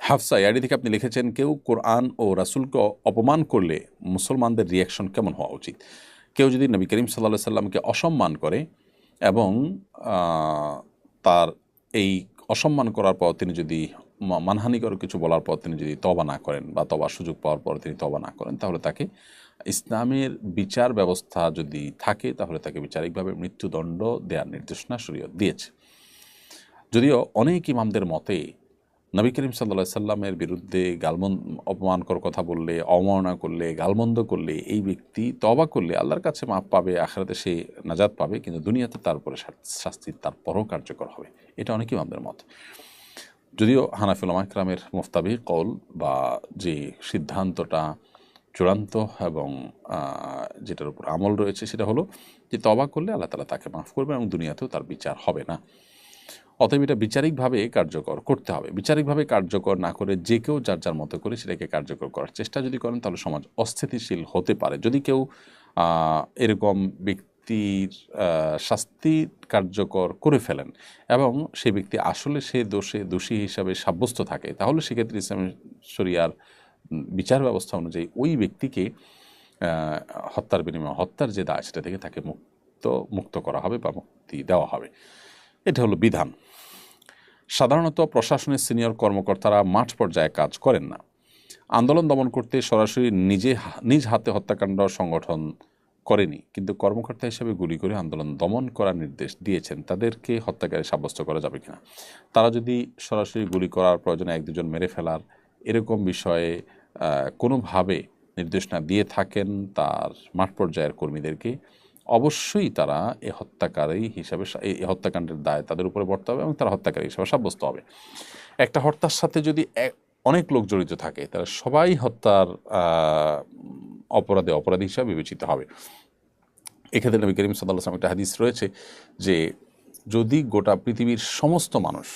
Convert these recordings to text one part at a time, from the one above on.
হাফসা ইয়ারি থেকে আপনি লিখেছেন, কেউ কোরআন ও রাসূলকে অপমান করলে মুসলমানদের রিয়াকশন কেমন হওয়া উচিত? কেউ যদি নবী করিম সাল্লাল্লাহু আলাইহি সাল্লামকে অসম্মান করে এবং তার এই অসম্মান করার পর তিনি যদি মানহানিকর কিছু বলার পর তিনি যদি তওবা না করেন বা তওবার সুযোগ পাওয়ার পর তিনি তওবা না করেন, তাহলে তাকে ইসলামের বিচার ব্যবস্থা যদি থাকে তাহলে তাকে বিচারিকভাবে মৃত্যুদণ্ড দেওয়ার নির্দেশনা শরীয়ত দিয়েছে। যদিও অনেক ইমামদের মতে নবী করিম সাল্লাল্লাহু সাল্লামের বিরুদ্ধে অপমানকর কথা বললে, অবমাননা করলে, গালমন্দ করলে এই ব্যক্তি তওবা করলে আল্লাহর কাছে মাফ পাবে, আখিরাতে সে নাজাত পাবে, কিন্তু দুনিয়াতে তার উপরে শাস্তি তারপরও কার্যকর হবে। এটা অনেক ইমামদের মত। যদিও হানাফি উলামা কিরামের মুফতাবি কওল বা যে সিদ্ধান্তটা চূড়ান্ত এবং যেটার উপর আমল রয়েছে সেটা হলো যে তওবা করলে আল্লাহ তাআলা তাকে মাফ করবে এবং দুনিয়াতেও তার বিচার হবে না। অতএব এটা বিচারিকভাবে কার্যকর করতে হবে। বিচারিকভাবে কার্যকর না করে যে কেউ যার যার মতো করে সেটাকে কার্যকর করার চেষ্টা যদি করেন তাহলে সমাজ অস্থিতিশীল হতে পারে। যদি কেউ এরকম ব্যক্তির শাস্তি কার্যকর করে ফেলেন এবং সেই ব্যক্তি আসলে সে দোষী হিসাবে সাব্যস্ত থাকে, তাহলে সেক্ষেত্রে ইসলামী শরিয়ার বিচার ব্যবস্থা অনুযায়ী ওই ব্যক্তিকে হত্যার বিনিময়ে হত্যার যে দায় সেটা থেকে তাকে মুক্ত করা হবে বা মুক্তি দেওয়া হবে। এটা হলো বিধান। সাধারণত প্রশাসনের সিনিয়র কর্মকর্তারা মাঠ পর্যায়ে কাজ করেন না। আন্দোলন দমন করতে সরাসরি নিজ হাতে হত্যাকাণ্ড সংগঠন করেনি, কিন্তু কর্মকর্তা হিসেবে গুলি করে আন্দোলন দমন করার নির্দেশ দিয়েছেন। তাদেরকে হত্যাকারী সাব্যস্ত করা যাবে কিনা? তারা যদি সরাসরি গুলি করার প্রয়োজনে এক দুজন মেরে ফেলার এরকম বিষয়ে কোনোভাবে নির্দেশনা দিয়ে থাকেন তার মাঠ পর্যায়ের কর্মীদেরকে, অবশ্যই তারা এই হত্যাকারী হিসাবে এই হত্যাকাণ্ডের দায় তাদের উপরে বর্তাবে হবে এবং তারা হত্যাকারী হিসাবে সাব্যস্ত হবে। একটা হত্যার সাথে যদি অনেক লোক জড়িত থাকে তারা সবাই হত্যার অপরাধী হিসাবে বিবেচিত হবে। এক্ষেত্রে নবী করিম সাল্লাল্লাহু আলাইহি ওয়াসাল্লাম একটা হাদিস রয়েছে যে যদি গোটা পৃথিবীর সমস্ত মানুষ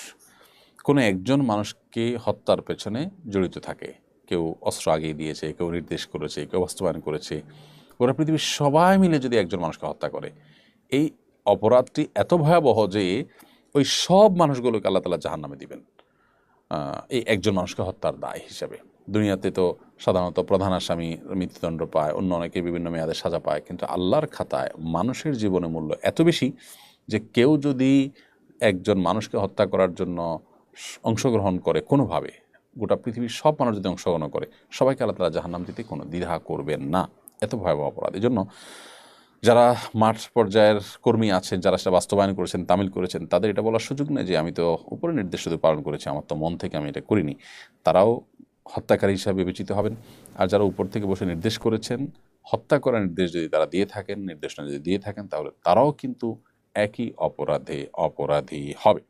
কোনো একজন মানুষকে হত্যার পেছনে জড়িত থাকে, কেউ অস্ত্র আগিয়ে দিয়েছে, কেউ নির্দেশ করেছে, কেউ বাস্তবায়ন করেছে, গোটা পৃথিবীর সবাই মিলে যদি একজন মানুষকে হত্যা করে, এই অপরাধটি এত ভয়াবহ যে ওই সব মানুষগুলোকে আল্লাহ তাআলা জাহান্নামে দিবেন এই একজন মানুষকে হত্যার দায় হিসাবে। দুনিয়াতে তো সাধারণত প্রধান আসামি মৃত্যুদণ্ড পায়, অন্য অনেকে বিভিন্ন মেয়াদে সাজা পায়, কিন্তু আল্লাহর খাতায় মানুষের জীবনের মূল্য এত বেশি যে কেউ যদি একজন মানুষকে হত্যা করার জন্য অংশগ্রহণ করে কোনোভাবে, গোটা পৃথিবীর সব মানুষ যদি অংশগ্রহণ করে, সবাইকে আল্লাহ তাআলা জাহান্নাম দিতে কোনো দ্বিধা করবেন না। এত ভয়াবহ অপরাধ। এই জন্য যারা মাঠ পর্যায়ের কর্মী আছেন, যারা সেটা বাস্তবায়ন করেছেন, তামিল করেছেন, তাদের এটা বলার সুযোগ নেই যে আমি তো উপরের নির্দেশ শুধু পালন করেছি, আমার তো মন থেকে আমি এটা করিনি। তারাও হত্যাকারী হিসাবে বিবেচিত হবেন। আর যারা উপর থেকে বসে নির্দেশ করেছেন, হত্যা করার নির্দেশ যদি তারা দিয়ে থাকেন, নির্দেশনা যদি দিয়ে থাকেন, তাহলে তারাও কিন্তু একই অপরাধী হবে।